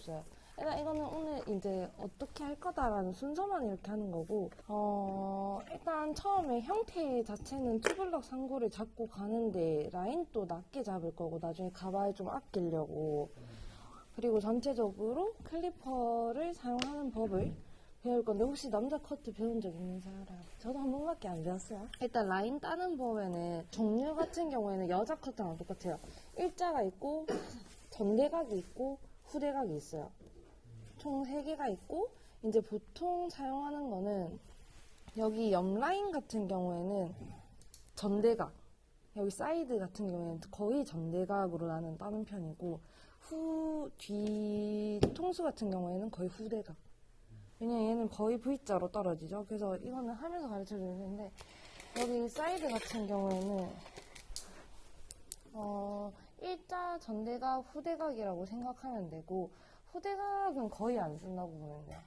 있어요. 일단 이거는 오늘 이제 어떻게 할 거다라는 순서만 이렇게 하는 거고, 일단 처음에 형태 자체는 투블럭 상고를 잡고 가는데 라인도 낮게 잡을 거고, 나중에 가발 좀 아끼려고. 그리고 전체적으로 클리퍼를 사용하는 법을 배울 건데, 혹시 남자 커트 배운 적 있는 사람? 저도 한 번밖에 안 배웠어요. 일단 라인 따는 법에는 종류 같은 경우에는 여자 커트랑 똑같아요. 일자가 있고, 전대각이 있고, 후대각이 있어요. 총 3개가 있고, 이제 보통 사용하는 거는 여기 옆 라인 같은 경우에는 전대각, 여기 사이드 같은 경우에는 거의 전대각으로 나는 따는 편이고, 뒤 통수 같은 경우에는 거의 후대각. 왜냐면 얘는 거의 V자로 떨어지죠. 그래서 이거는 하면서 가르쳐 주는 건데, 여기 사이드 같은 경우에는 일자, 전대각, 후대각이라고 생각하면 되고, 후대각은 거의 안 쓴다고 보면 돼요.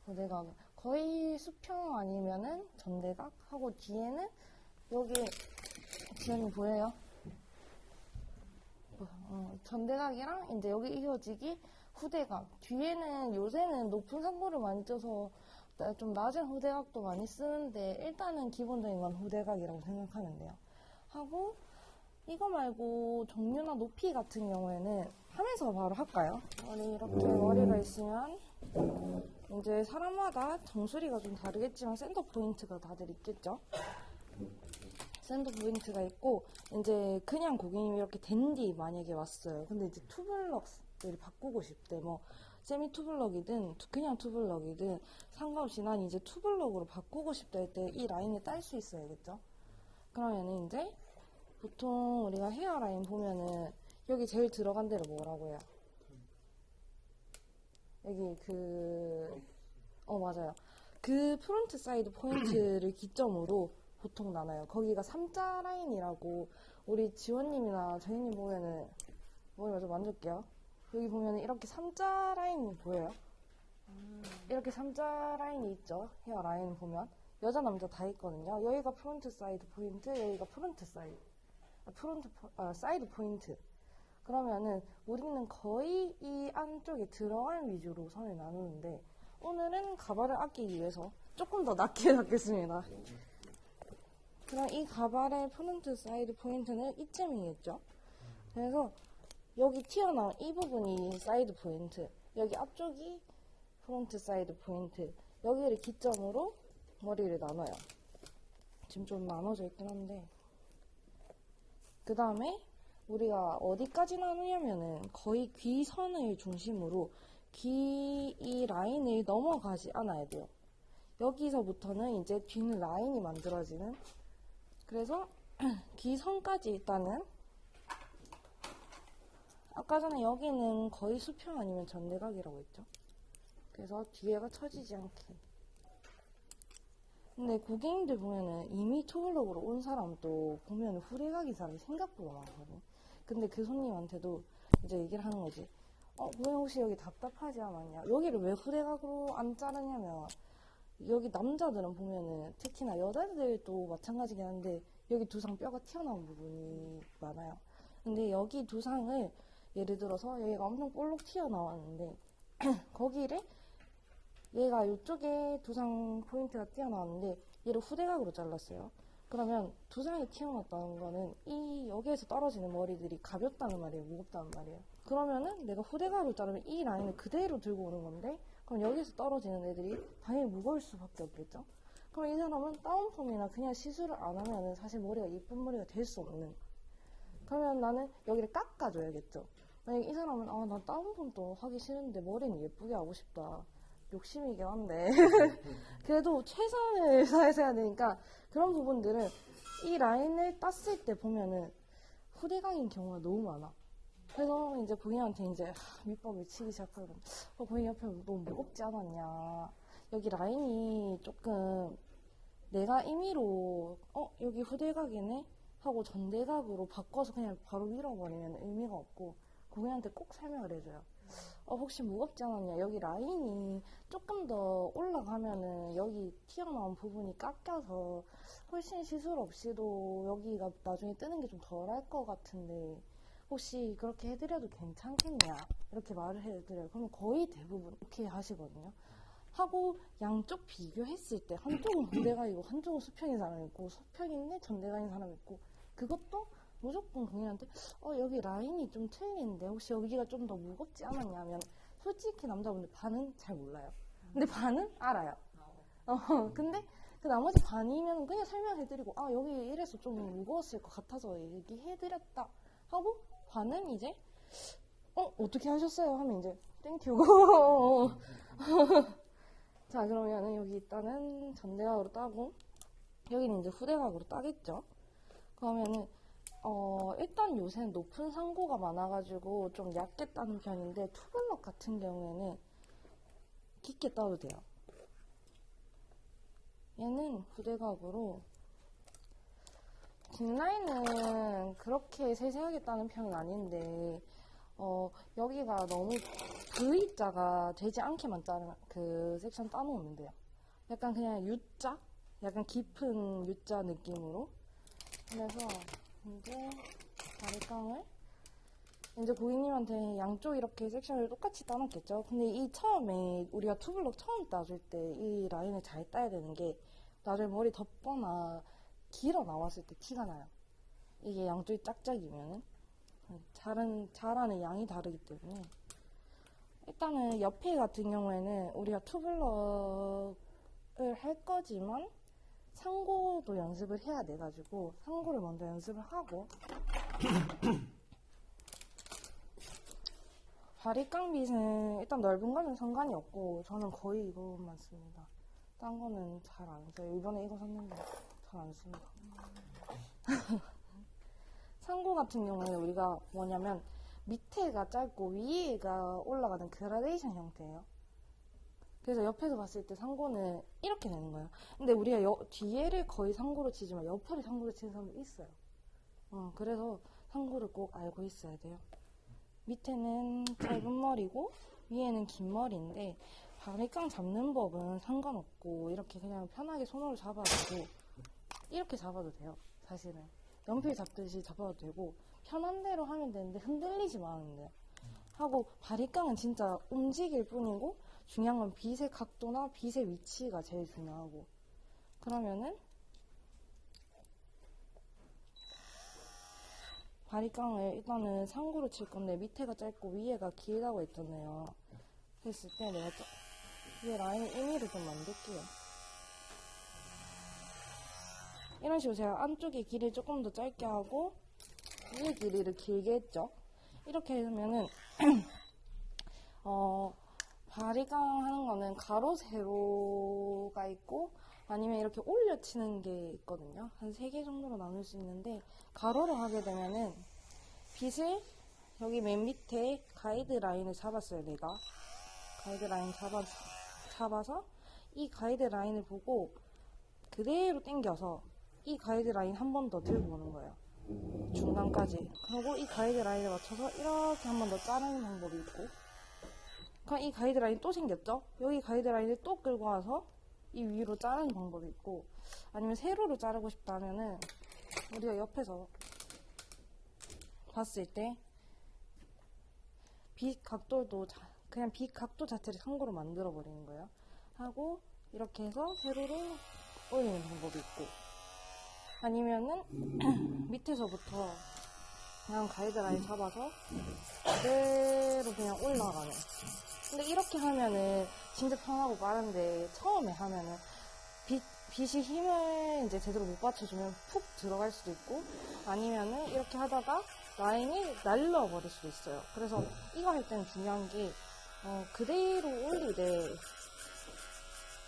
후대각은 거의 수평 아니면은 전대각 하고, 뒤에는 여기 지연이 보여요? 전대각이랑 이제 여기 이어지기 후대각. 뒤에는 요새는 높은 상고를 많이 쪄서 좀 낮은 후대각도 많이 쓰는데, 일단은 기본적인 건 후대각이라고 생각하면 돼요. 하고, 이거 말고 종류나 높이 같은 경우에는 하면서 바로 할까요? 이렇게 머리가 있으면 이제 사람마다 정수리가 좀 다르겠지만 센터 포인트가 다들 있겠죠? 센터 포인트가 있고, 이제 그냥 고객님이 이렇게 댄디 만약에 왔어요. 근데 이제 투블럭을 바꾸고 싶대. 뭐 세미 투블럭이든 그냥 투블럭이든 상관없이 난 이제 투블럭으로 바꾸고 싶다 할 때 이 라인을 딸 수 있어야겠죠? 그러면은 이제 보통 우리가 헤어라인 보면은 여기 제일 들어간 데를 뭐라고 해요? 여기 맞아요. 그 프론트 사이드 포인트를 기점으로 보통 나눠요. 거기가 3자 라인이라고, 우리 지원님이나 저희님 보면은, 머리 먼저 만질게요. 여기 보면은 이렇게 3자 라인이 보여요? 이렇게 3자 라인이 있죠? 헤어 라인 보면. 여자, 남자 다 있거든요. 여기가 프론트 사이드 포인트, 여기가 사이드 포인트. 그러면은 우리는 거의 이 안쪽에 들어간 위주로 선을 나누는데, 오늘은 가발을 아끼기 위해서 조금 더 낮게 잡겠습니다. 그럼 이 가발의 프론트 사이드 포인트는 이쯤이겠죠? 그래서 여기 튀어나온 이 부분이 사이드 포인트, 여기 앞쪽이 프론트 사이드 포인트, 여기를 기점으로 머리를 나눠요. 지금 좀 나눠져 있긴 한데, 그 다음에 우리가 어디까지 나누냐면은 거의 귀선을 중심으로 이 라인을 넘어가지 않아야 돼요. 여기서부터는 이제 뒤는 라인이 만들어지는, 그래서 귀선까지 일단은, 아까 전에 여기는 거의 수평 아니면 전대각이라고 했죠. 그래서 뒤에가 처지지 않게. 근데 고객님들 보면은 이미 투블럭으로 온 사람도 보면은 후대각인 사람이 생각보다 많거든. 근데 그 손님한테도 이제 얘기를 하는 거지. 고객님 혹시 여기 답답하지 않았냐? 여기를 왜 후대각으로 안 자르냐면, 여기 남자들은 보면은, 특히나 여자들도 마찬가지긴 한데, 여기 두상 뼈가 튀어나온 부분이 많아요. 근데 여기 두상을, 예를 들어서 여기가 엄청 볼록 튀어나왔는데, 거기를 얘가 이쪽에 두상 포인트가 튀어나왔는데 얘를 후대각으로 잘랐어요. 그러면 두상이 튀어나왔다는 거는 여기에서 떨어지는 머리들이 가볍다는 말이에요, 무겁다는 말이에요. 그러면은 내가 후대각으로 자르면 이 라인을 그대로 들고 오는 건데, 그럼 여기서 떨어지는 애들이 당연히 무거울 수밖에 없겠죠. 그럼 이 사람은 다운펌이나 그냥 시술을 안 하면은 사실 머리가 예쁜 머리가 될 수 없는. 그러면 나는 여기를 깎아줘야겠죠. 만약에 이 사람은 나 다운펌도 하기 싫은데 머리는 예쁘게 하고 싶다. 욕심이긴 한데 그래도 최선을 다해서 해야 되니까, 그런 부분들은 이 라인을 땄을 때 보면은 후대각인 경우가 너무 많아. 그래서 이제 고객한테 이제 밑밥을 치기 시작하고, 고객 옆에 너무 무겁지 않았냐, 여기 라인이 조금 내가 임의로 여기 후대각이네 하고 전대각으로 바꿔서 그냥 바로 밀어버리면 의미가 없고, 고객한테 꼭 설명을 해줘요. 혹시 무겁지 않았냐, 여기 라인이 조금 더 올라가면은 여기 튀어나온 부분이 깎여서 훨씬 시술 없이도 여기가 나중에 뜨는 게 좀 덜 할 것 같은데 혹시 그렇게 해드려도 괜찮겠냐 이렇게 말을 해드려요. 그러면 거의 대부분 오케이 하시거든요. 하고 양쪽 비교했을 때 한쪽은 후대각이고 한쪽은 수평인 사람이 있고 수평인데 전대각인 사람이 있고 그것도 무조건 고객한테 여기 라인이 좀 틀린데 혹시 여기가 좀 더 무겁지 않았냐면 솔직히 남자분들 반은 잘 몰라요. 근데 반은 알아요. 근데 그 나머지 반이면 그냥 설명해드리고 여기 이래서 좀 무거웠을 것 같아서 얘기해드렸다 하고 반은 이제 어떻게 하셨어요? 하면 이제 땡큐고 자 그러면은 여기 일단은 전대각으로 따고 여기는 이제 후대각으로 따겠죠. 그러면은 일단 요새는 높은 상고가 많아가지고 좀 얇게 따는 편인데 투블럭 같은 경우에는 깊게 따도 돼요. 얘는 후대각으로 뒷라인은 그렇게 세세하게 따는 편은 아닌데 여기가 너무 V자가 되지 않게만 따는 그 섹션 따놓으면 돼요. 약간 그냥 U자? 약간 깊은 U자 느낌으로. 그래서 이제 바리깡을 이제 고객님한테 양쪽 이렇게 섹션을 똑같이 따놓겠죠. 근데 이 처음에 우리가 투블럭 처음 따줄 때 이 라인을 잘 따야 되는 게 나중에 머리 덮거나 길어 나왔을 때 티가 나요. 이게 양쪽이 짝짝이면은 자라는 양이 다르기 때문에 일단은 옆에 같은 경우에는 우리가 투블럭을 할 거지만 상고도 연습을 해야 돼가지고 상고를 먼저 연습을 하고 바리깡빗은 일단 넓은 거는 상관이 없고 저는 거의 이거만 씁니다. 딴 거는 잘 안 써요. 이번에 이거 샀는데 잘 안 씁니다. 상고 같은 경우는 우리가 뭐냐면 밑에가 짧고 위에가 올라가는 그라데이션 형태예요. 그래서 옆에서 봤을 때 상고는 이렇게 되는 거예요. 근데 우리가 뒤에를 거의 상고로 치지만 옆을 상고로 치는 사람도 있어요. 그래서 상고를 꼭 알고 있어야 돼요. 밑에는 짧은 머리고 위에는 긴 머리인데 바리깡 잡는 법은 상관없고 이렇게 그냥 편하게 손으로 잡아도 이렇게 잡아도 돼요. 사실은 연필 잡듯이 잡아도 되고 편한 대로 하면 되는데 흔들리지만 하면 돼요. 하고 바리깡은 진짜 움직일 뿐이고 중요한 건 빗의 각도나 빗의 위치가 제일 중요하고 그러면은 바리깡을 일단은 상고로 칠 건데 밑에가 짧고 위에가 길다고 했잖아요. 그랬을 때 내가 위에 라인 의미를 좀 만들게요. 이런 식으로 제가 안쪽에 길이를 조금 더 짧게 하고 위에 길이를 길게 했죠. 이렇게 하면은 바리깡 하는 거는 가로 세로가 있고 아니면 이렇게 올려 치는 게 있거든요. 한 3개 정도로 나눌 수 있는데 가로로 하게 되면은 빗을 여기 맨 밑에 가이드라인을 잡았어요. 내가 가이드라인 잡아서 이 가이드라인을 보고 그대로 당겨서 이 가이드라인 한 번 더 들고 오는 거예요. 중간까지. 그리고 이 가이드라인에 맞춰서 이렇게 한 번 더 자르는 방법이 있고 그럼 이 가이드라인 또 생겼죠? 여기 가이드라인을 또 끌고 와서 이 위로 자르는 방법이 있고 아니면 세로로 자르고 싶다면은 우리가 옆에서 봤을 때 빗 각도도 그냥 빗 각도 자체를 상고로 만들어 버리는 거예요. 하고 이렇게 해서 세로로 올리는 방법이 있고 아니면은 밑에서부터 그냥 가이드라인 잡아서 그대로 그냥 올라가는. 근데 이렇게 하면은 진짜 편하고 빠른데 처음에 하면은 빗이 힘을 이제 제대로 못 받쳐주면 푹 들어갈 수도 있고 아니면은 이렇게 하다가 라인이 날려버릴 수도 있어요. 그래서 이거 할 때는 중요한 게 그대로 올리되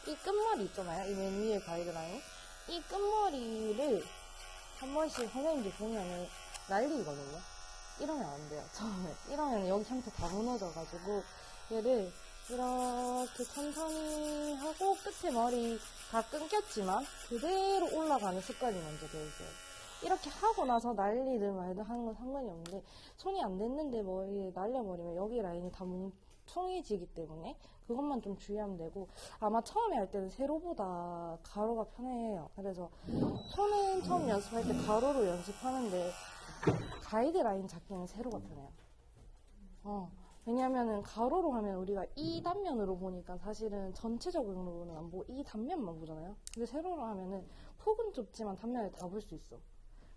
이 끝머리 있잖아요. 이 맨 위에 가이드라인 이 끝머리를 한 번씩 선생님들 보면은 날리거든요. 이러면 안 돼요. 처음에 이러면 여기 형태 다 무너져가지고 얘를 이렇게 천천히 하고 끝에 머리 다 끊겼지만 그대로 올라가는 습관이 먼저 되어있어요. 이렇게 하고 나서 날리든 말든 하는 건 상관이 없는데 손이 안 됐는데 머리 날려버리면 여기 라인이 다 뭉퉁해지기 때문에 그것만 좀 주의하면 되고 아마 처음에 할 때는 세로보다 가로가 편해요. 그래서 손은 처음 연습할 때 가로로 연습하는데 가이드라인 잡기는 세로가 편해요. 왜냐면은 가로로 하면 우리가 이 단면으로 보니까 사실은 전체적으로는 안 보고 이 단면만 보잖아요. 근데 세로로 하면은 폭은 좁지만 단면을 다 볼 수 있어.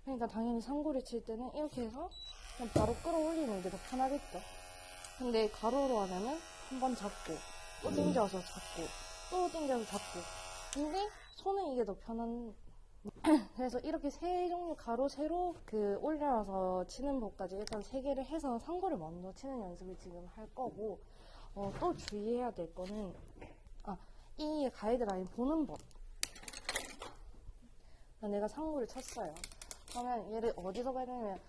그러니까 당연히 상고를 칠 때는 이렇게 해서 그냥 바로 끌어올리는 게 더 편하겠죠. 근데 가로로 하면은 한 번 잡고 또 당겨서 잡고 또 당겨서 잡고. 근데 손은 이게 더 편한. 그래서 이렇게 세 종류 가로 세로 그 올려서 치는 법까지 일단 세 개를 해서 상고를 먼저 치는 연습을 지금 할 거고, 또 주의해야 될 거는 이 가이드라인 보는 법. 내가 상고를 쳤어요. 그러면 얘를 어디서 봐야 되냐면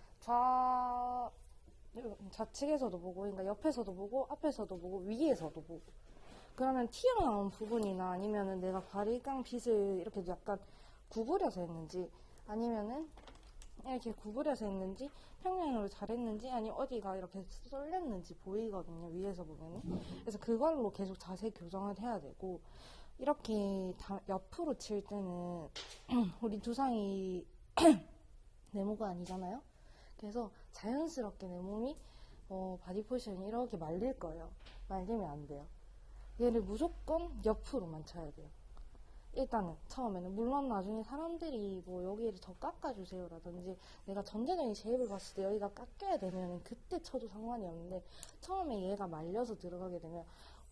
좌측에서도 보고, 그러니까 옆에서도 보고, 앞에서도 보고, 위에서도 보고. 그러면 튀어나온 부분이나 아니면은 내가 바리깡 빗을 이렇게 약간 구부려서 했는지, 아니면은 이렇게 구부려서 했는지, 평면으로 잘했는지, 아니 어디가 이렇게 쏠렸는지 보이거든요, 위에서 보면은. 그래서 그걸로 계속 자세 교정을 해야 되고, 이렇게 옆으로 칠 때는 우리 두상이 네모가 아니잖아요. 그래서 자연스럽게 내 몸이 바디 포지션이 이렇게 말릴 거예요. 말리면 안 돼요. 얘를 무조건 옆으로만 쳐야 돼요. 일단은 처음에는. 물론 나중에 사람들이 뭐 여기를 더 깎아주세요 라든지 내가 전체적인 쉐입을 봤을 때 여기가 깎여야 되면 그때 쳐도 상관이 없는데, 처음에 얘가 말려서 들어가게 되면,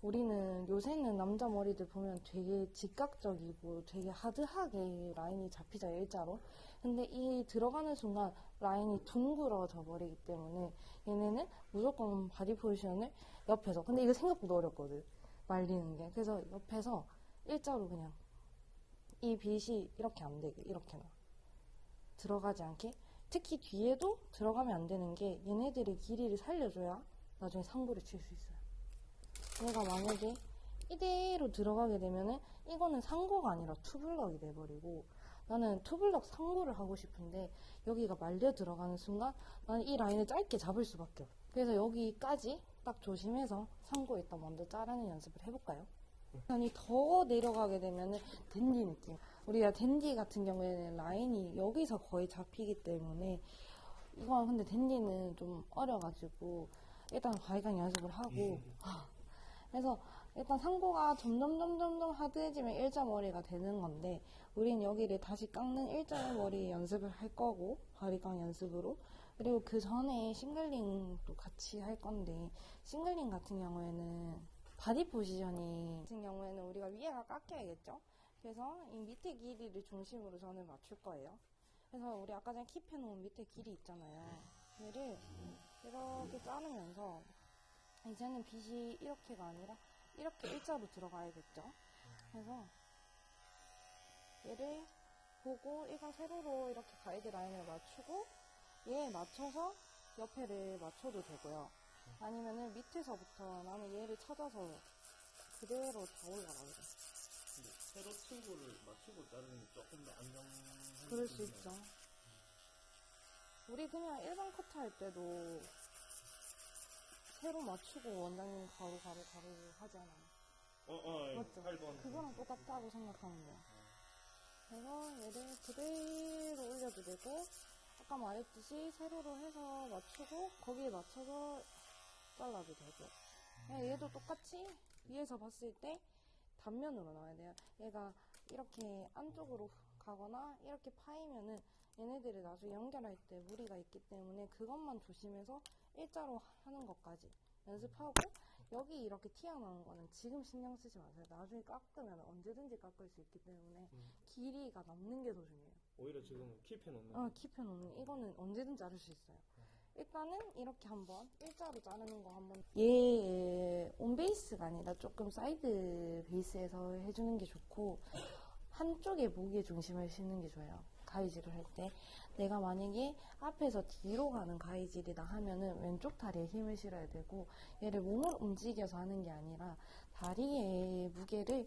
우리는 요새는 남자 머리들 보면 되게 직각적이고 되게 하드하게 라인이 잡히잖아요, 일자로. 근데 이 들어가는 순간 라인이 둥그러져 버리기 때문에 얘네는 무조건 바디 포지션을 옆에서. 근데 이거 생각보다 어렵거든, 말리는 게. 그래서 옆에서 일자로 그냥 이 빗이 이렇게 안 되게 이렇게 놔. 들어가지 않게. 특히 뒤에도 들어가면 안 되는 게, 얘네들의 길이를 살려줘야 나중에 상고를 칠 수 있어요. 얘가 만약에 이대로 들어가게 되면은 이거는 상고가 아니라 투블럭이 돼버리고, 나는 투블럭 상고를 하고 싶은데 여기가 말려 들어가는 순간 나는 이 라인을 짧게 잡을 수밖에 없어. 그래서 여기까지 딱 조심해서 상고 일단 먼저 자르는 연습을 해볼까요? 아니, 더 내려가게 되면은 댄디 느낌. 우리가 댄디 같은 경우에는 라인이 여기서 거의 잡히기 때문에, 이건 근데 댄디는 좀 어려가지고 일단 바이강 연습을 하고, 그래서 일단 상고가 점점 하드해지면 일자머리가 되는 건데, 우린 여기를 다시 깎는 일자머리 연습을 할 거고, 바리깡 연습으로. 그리고 그 전에 싱글링도 같이 할 건데, 싱글링 같은 경우에는 바디 포지셔닝 같은 경우에는 우리가 위에가 깎여야겠죠? 그래서 이 밑에 길이를 중심으로 저는 맞출 거예요. 그래서 우리 아까 전에 킵해놓은 밑에 길이 있잖아요. 얘를 이렇게 자르면서, 이제는 빗이 이렇게가 아니라 이렇게 일자로 들어가야겠죠? 그래서 얘를 보고 이건 세로로 이렇게 가이드라인을 맞추고, 얘에 맞춰서 옆에를 맞춰도 되고요. 아니면은 밑에서부터 나는 얘를 찾아서 그대로 다 올라가게 돼. 근데 세로 친구를 맞추고 자르는 게 조금 더 안정한. 그럴 수 있죠. 우리 그냥 일반 커트 할 때도 세로 맞추고 원장님 가로 하지 않아요? 맞죠? 8번. 그거랑 똑같다고 생각하면 돼요. 그래서 얘를 그대로 올려도 되고, 아까 말했듯이 세로로 해서 맞추고 거기에 맞춰서 잘라도 되고. 얘도 똑같이 위에서 봤을 때 단면으로 나와야 돼요. 얘가 이렇게 안쪽으로 가거나 이렇게 파이면은 얘네들을 나중에 연결할 때 무리가 있기 때문에 그것만 조심해서 일자로 하는 것까지 연습하고, 여기 이렇게 튀어나오는 거는 지금 신경 쓰지 마세요. 나중에 깎으면 언제든지 깎을 수 있기 때문에 길이가 남는 게 더 중요해요. 오히려 지금 킵해놓는. 킵해놓는 이거는 언제든 자를 수 있어요. 일단은 이렇게 한번 일자로 자르는 거 한번. 얘 온베이스가 아니라 조금 사이드 베이스에서 해주는 게 좋고, 한쪽에 무게 중심을 싣는 게 좋아요. 가위질을 할 때. 내가 만약에 앞에서 뒤로 가는 가위질이다 하면은 왼쪽 다리에 힘을 실어야 되고, 얘를 몸을 움직여서 하는 게 아니라 다리의 무게를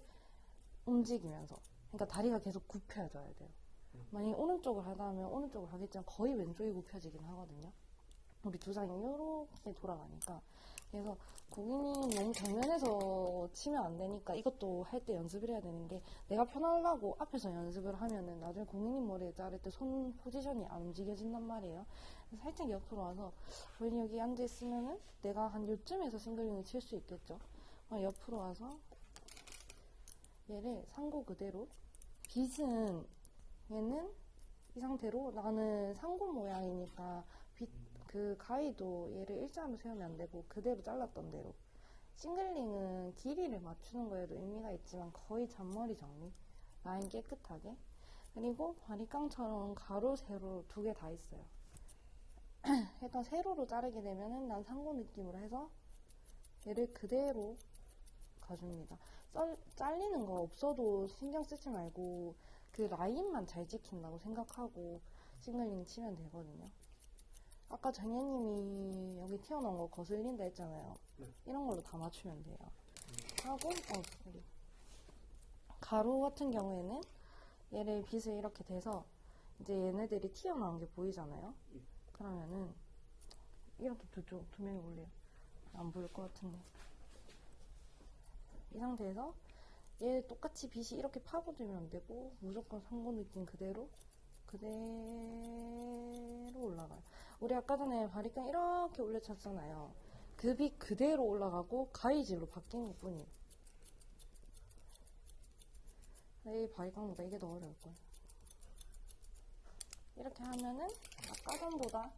움직이면서, 그러니까 다리가 계속 굽혀져야 돼요. 만약에 오른쪽을 하다 하면 오른쪽을 하겠지만 거의 왼쪽이 굽혀지긴 하거든요. 우리 두상이 이렇게 돌아가니까. 그래서 고객님 너무 정면에서 치면 안 되니까 이것도 할 때 연습을 해야 되는 게 내가 편하려고 앞에서 연습을 하면은 나중에 고객님 머리에 자를 때 손 포지션이 안 움직여진단 말이에요. 그래서 살짝 옆으로 와서 고객님 여기 앉아있으면은 내가 한 요쯤에서 싱글링을 칠 수 있겠죠. 옆으로 와서 얘를 상고 그대로 빗은 얘는 이 상태로 나는 상고 모양이니까 그 가위도 얘를 일자로 세우면 안 되고 그대로 잘랐던 대로 싱글링은 길이를 맞추는 거에도 의미가 있지만 거의 잔머리 정리 라인 깨끗하게 그리고 바리깡처럼 가로 세로 두 개 다 있어요. 일단 세로로 자르게 되면은 난 상고 느낌으로 해서 얘를 그대로 가줍니다. 잘리는 거 없어도 신경 쓰지 말고 그 라인만 잘 지킨다고 생각하고 싱글링 치면 되거든요. 아까 정혜님이 여기 튀어나온 거 거슬린다 했잖아요. 네. 이런 걸로 다 맞추면 돼요. 하고 가로 같은 경우에는 얘를 빗을 이렇게 대서 이제 얘네들이 튀어나온 게 보이잖아요. 그러면은 이렇게 두 명이 올래요. 안 보일 것 같은데 이 상태에서 얘 똑같이 빗이 이렇게 파고들면 안 되고 무조건 상고 느낌 그대로 올라가요. 우리 아까 전에 바리깡 이렇게 올려쳤잖아요. 그 빗 그대로 올라가고 가위질로 바뀐 것 뿐이에요. 이 바리깡보다 이게 더 어려울 거예요. 이렇게 하면은 아까 전보다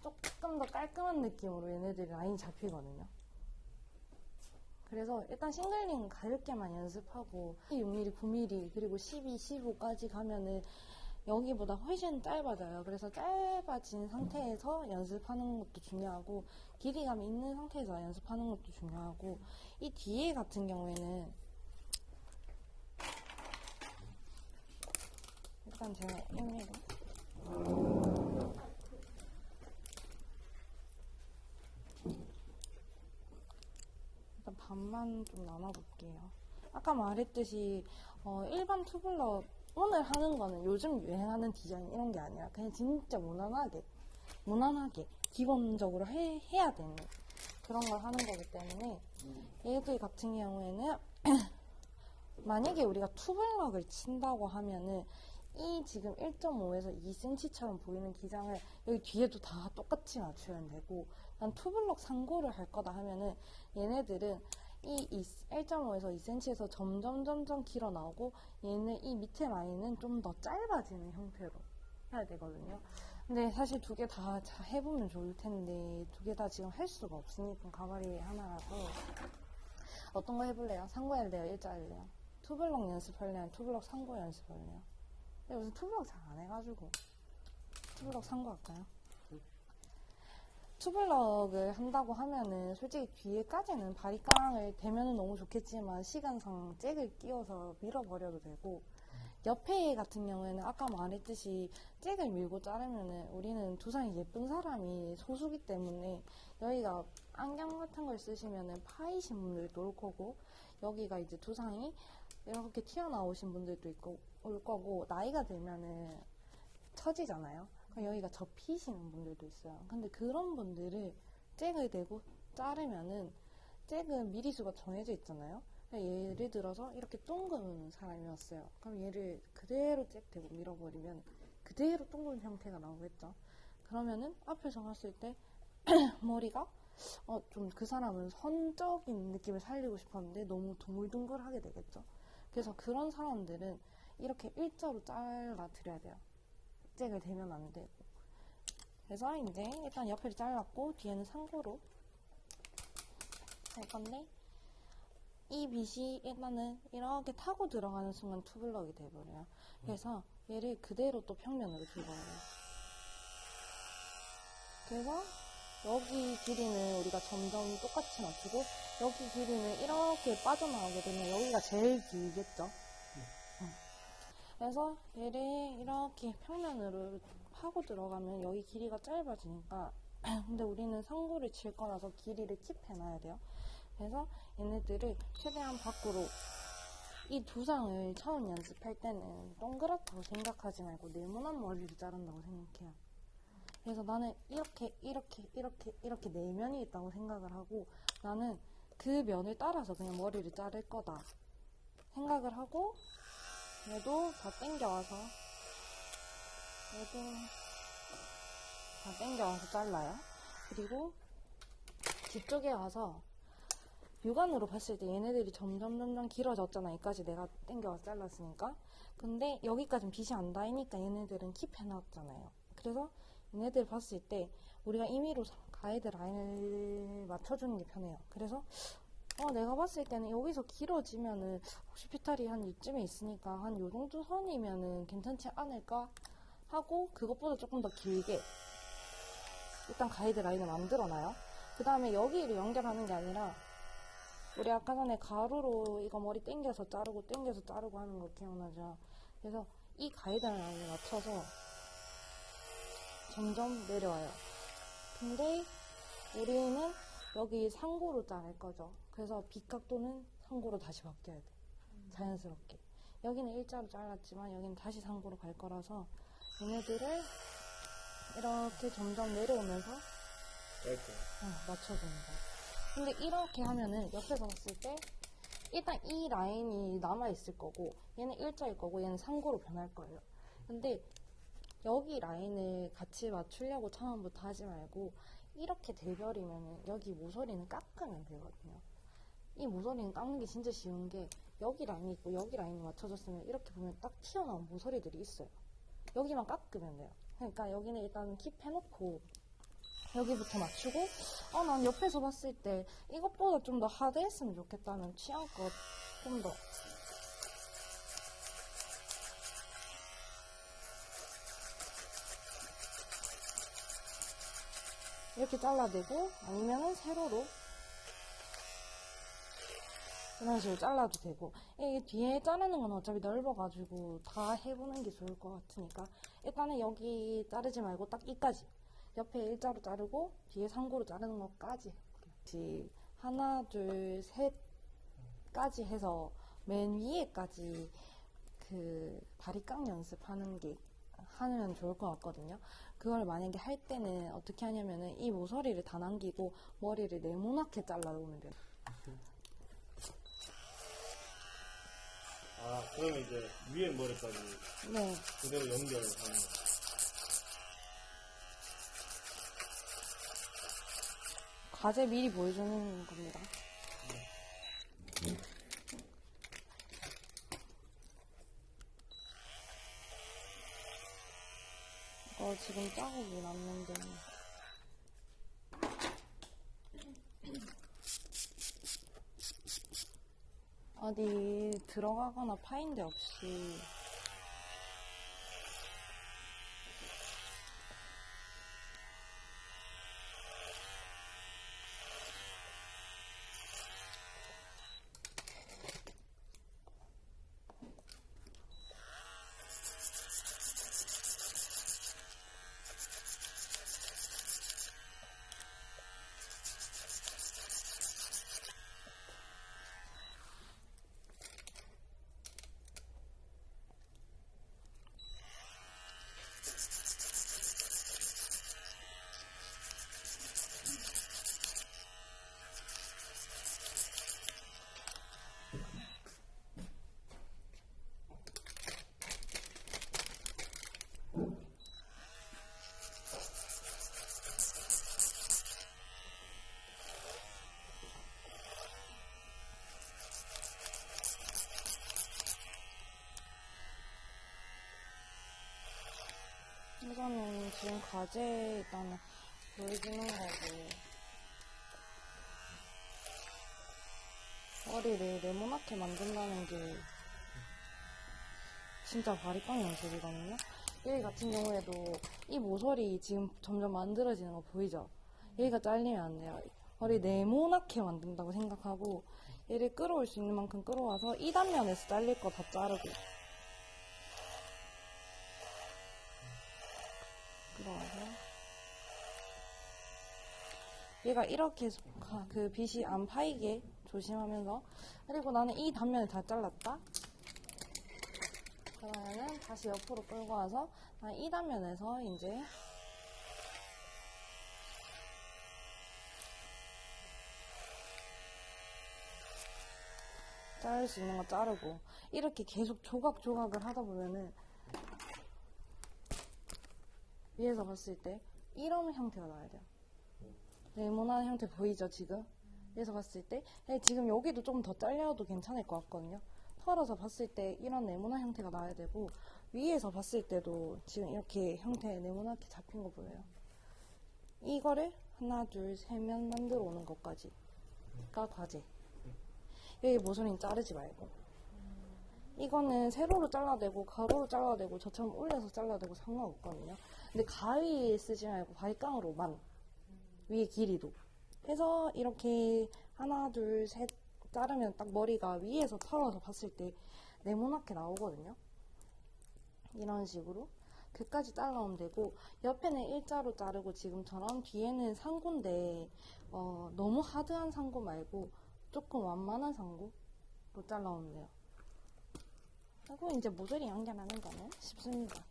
조금 더 깔끔한 느낌으로 얘네들이 라인이 잡히거든요. 그래서 일단 싱글링 가볍게만 연습하고 6mm, 9mm 그리고 12, 15까지 가면은 여기보다 훨씬 짧아져요. 그래서 짧아진 상태에서 연습하는 것도 중요하고 길이감이 있는 상태에서 연습하는 것도 중요하고 이 뒤에 같은 경우에는 일단 제가 1mm 일단 반만 좀 나눠볼게요. 아까 말했듯이 일반 투블럭 오늘 하는 거는 요즘 유행하는 디자인 이런 게 아니라 그냥 진짜 무난하게 기본적으로 해야 되는 그런 걸 하는 거기 때문에 얘들 같은 경우에는 만약에 우리가 투블럭을 친다고 하면은 이 지금 1.5에서 2cm처럼 보이는 기장을 여기 뒤에도 다 똑같이 맞추면 되고 난 투블럭 상고를 할 거다 하면은 얘네들은 이 1.5에서 2cm에서 점점 길어 나오고 얘는 이 밑에 라인은 좀 더 짧아지는 형태로 해야 되거든요. 근데 사실 두 개 다 해보면 좋을 텐데 두 개 다 지금 할 수가 없으니까 가발이 하나라서 어떤 거 해볼래요? 상고 할래요? 일자 할래요? 투블럭 연습할래요? 투블럭 상고 연습할래요? 근데 요즘 투블럭 잘 안 해가지고 투블럭 상고 할까요? 투블럭을 한다고 하면은 솔직히 뒤에까지는 바리깡을 대면은 너무 좋겠지만 시간상 잭을 끼워서 밀어버려도 되고 옆에 같은 경우에는 아까 말했듯이 잭을 밀고 자르면은 우리는 두상이 예쁜 사람이 소수기 때문에 여기가 안경 같은 걸 쓰시면은 파이신 분들도 올 거고 여기가 이제 두상이 이렇게 튀어나오신 분들도 올 거고 나이가 들면은 처지잖아요. 여기가 접히시는 분들도 있어요. 근데 그런 분들을 잭을 대고 자르면은 잭은 미리수가 정해져 있잖아요. 예를 들어서 이렇게 둥근 사람이었어요. 그럼 얘를 그대로 잭 대고 밀어버리면 그대로 둥근 형태가 나오겠죠. 그러면은 앞에서 봤을 때 머리가 좀 그 사람은 선적인 느낌을 살리고 싶었는데 너무 둥글둥글하게 되겠죠. 그래서 그런 사람들은 이렇게 일자로 잘라 드려야 돼요. 잭을 대면 안 되고. 그래서 이제 일단 옆에를 잘랐고 뒤에는 상고로 할 건데 이 빗이 일단은 이렇게 타고 들어가는 순간 투블럭이 돼버려요. 그래서 얘를 그대로 또 평면으로 긁어버려요. 그래서 여기 길이는 우리가 점점 똑같이 맞추고 여기 길이는 이렇게 빠져나오게 되면 여기가 제일 길겠죠. 그래서 얘를 이렇게 평면으로 하고 들어가면 여기 길이가 짧아지니까 근데 우리는 상고를 칠 거라서 길이를 킵해놔야 돼요. 그래서 얘네들을 최대한 밖으로 이 두상을 처음 연습할 때는 동그랗다고 생각하지 말고 네모난 머리를 자른다고 생각해요. 그래서 나는 이렇게 네 면이 있다고 생각을 하고 나는 그 면을 따라서 그냥 머리를 자를 거다 생각을 하고 얘도 다 당겨와서 잘라요. 그리고 뒤쪽에 와서 육안으로 봤을 때 얘네들이 점점 길어졌잖아. 여기까지 내가 당겨와서 잘랐으니까. 근데 여기까지는 빗이 안 닿으니까 얘네들은 킵해놨잖아요. 그래서 얘네들 봤을 때 우리가 임의로 가이드라인을 맞춰주는 게 편해요. 그래서 내가 봤을 때는 여기서 길어지면은 혹시 피탈이 한 이쯤에 있으니까 한 요 정도 선이면은 괜찮지 않을까 하고 그것보다 조금 더 길게 일단 가이드라인을 만들어놔요. 그 다음에 여기를 연결하는 게 아니라 우리 아까 전에 가루로 이거 머리 당겨서 자르고 하는 거 기억나죠? 그래서 이 가이드라인을 맞춰서 점점 내려와요. 근데 우리는 여기 상고로 자를 거죠. 그래서 빗각도는 상고로 다시 바뀌어야 돼. 자연스럽게. 여기는 일자로 잘랐지만 여기는 다시 상고로 갈 거라서 얘네들을 이렇게 점점 내려오면서 맞춰주는 거야. 근데 이렇게 하면은 옆에서 봤을 때 일단 이 라인이 남아있을 거고 얘는 일자일 거고 얘는 상고로 변할 거예요. 근데 여기 라인을 같이 맞추려고 처음부터 하지 말고 이렇게 대결이면은 여기 모서리는 깎으면 되거든요. 이 모서리는 깎는 게 진짜 쉬운 게 여기 라인이 있고 여기 라인이 맞춰졌으면 이렇게 보면 딱 튀어나온 모서리들이 있어요. 여기만 깎으면 돼요. 그러니까 여기는 일단 킵해놓고 여기부터 맞추고 난 옆에서 봤을 때 이것보다 좀 더 하드했으면 좋겠다는 취향껏 좀 더 이렇게 잘라내고 아니면은 세로로 이런 식으로 잘라도 되고 이 뒤에 자르는 건 어차피 넓어가지고 다 해보는 게 좋을 것 같으니까 일단은 여기 자르지 말고 딱 이까지 옆에 일자로 자르고 뒤에 상고로 자르는 것까지 하나 둘 셋까지 해서 맨 위에까지 그 바리깡 연습하는 게 하면 좋을 것 같거든요. 그걸 만약에 할 때는 어떻게 하냐면은 이 모서리를 다 남기고 머리를 네모나게 잘라놓으면 돼요. 그러면 이제 위에 머리까지 네. 그대로 연결하는 거. 과제 미리 보여주는 겁니다. 이거 지금 자국이 났는데 어디 들어가거나 파인 데 없이 이거는 지금 과제 일단 보여주는 거고 머리를 네모나게 만든다는 게 진짜 바리깡 연습이거든요. 여기 같은 경우에도 이 모서리 지금 점점 만들어지는 거 보이죠? 여기가 잘리면 안 돼요. 머리 네모나게 만든다고 생각하고 얘를 끌어올 수 있는 만큼 끌어와서 이 단면에서 잘릴 거 다 자르고 끌어와서 얘가 이렇게 그 빗이 안 파이게 조심하면서 그리고 나는 이 단면을 다 잘랐다. 그러면은 다시 옆으로 끌고 와서 이 단면에서 이제 자를 수 있는 거 자르고 이렇게 계속 조각조각을 하다 보면은 위에서 봤을 때 이런 형태가 나와야 돼요. 네모난 형태 보이죠 지금? 위에서 봤을 때 지금 여기도 좀 더 잘려도 괜찮을 것 같거든요. 털어서 봤을 때 이런 네모난 형태가 나와야 되고 위에서 봤을 때도 지금 이렇게 형태 네모나게 잡힌 거 보여요. 이거를 하나 둘 세 면 만들어 오는 것까지가 과제. 여기 모서리는 자르지 말고 이거는 세로로 잘라내고 가로로 잘라내고 저처럼 올려서 잘라내고 상관없거든요. 근데 가위 쓰지 말고 바위깡으로만 위에 길이도 해서 이렇게 하나 둘 셋 자르면 딱 머리가 위에서 털어서 봤을 때 네모나게 나오거든요. 이런 식으로 끝까지 잘라오면 되고 옆에는 일자로 자르고 지금처럼 뒤에는 상고인데 너무 하드한 상고 말고 조금 완만한 상고로 잘라오면 돼요. 그리고 이제 모서리 연결하는 거는 쉽습니다.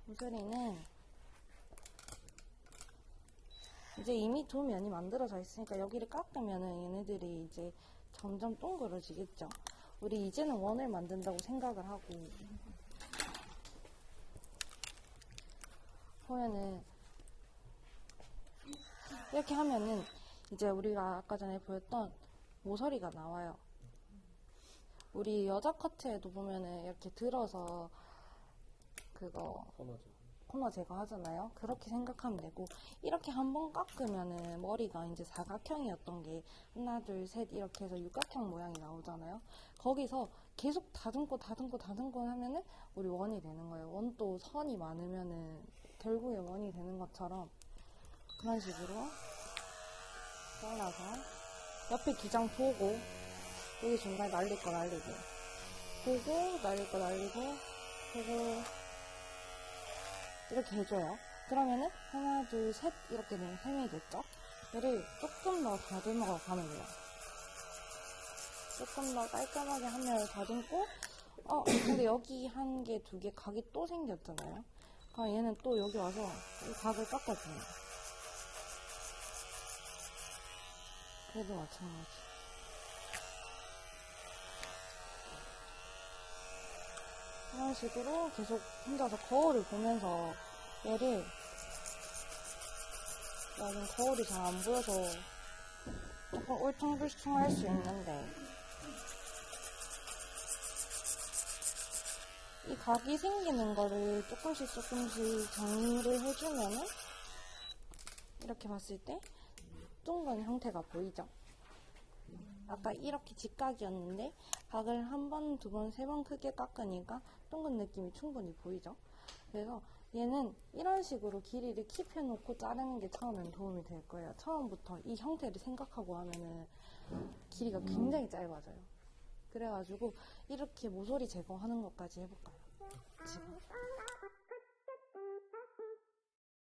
모서리는 이제 이미 두 면이 만들어져 있으니까 여기를 깎으면은 얘네들이 이제 점점 동그러지겠죠. 우리 이제는 원을 만든다고 생각을 하고 보면은 이렇게 하면은 이제 우리가 아까 전에 보였던 모서리가 나와요. 우리 여자 커트에도 보면은 이렇게 들어서 그거 코너 제거하잖아요. 그렇게 생각하면 되고 이렇게 한번 깎으면은 머리가 이제 사각형이었던 게 하나 둘 셋 이렇게 해서 육각형 모양이 나오잖아요. 거기서 계속 다듬고 하면은 우리 원이 되는 거예요. 원도 선이 많으면은 결국에 원이 되는 것처럼 그런 식으로 잘라서 옆에 기장 보고 여기 중간에 날릴 거 날리고 보고 날릴 거 날리고 보고 이렇게 해줘요. 그러면은 하나 둘 셋 이렇게 되면 3명이 됐죠. 얘를 조금 더 다듬어 가면 돼요. 조금 더 깔끔하게 하면 다듬고 근데 여기 한 개, 두 개 각이 또 생겼잖아요. 그럼 얘는 또 여기 와서 이 각을 깎아줘요. 그래도 마찬가지. 이런 식으로 계속 혼자서 거울을 보면서 얘를 나는 거울이 잘 안 보여서 조금 울퉁불퉁할 수 있는데 이 각이 생기는 거를 조금씩 정리를 해주면은 이렇게 봤을 때 둥근 형태가 보이죠? 아까 이렇게 직각이었는데 각을 한 번, 두 번, 세 번 크게 깎으니까 둥근 느낌이 충분히 보이죠? 그래서 얘는 이런 식으로 길이를 킵해놓고 자르는 게 처음엔 도움이 될 거예요. 처음부터 이 형태를 생각하고 하면은 길이가 굉장히 짧아져요. 그래가지고 이렇게 모서리 제거하는 것까지 해볼까요? 지금.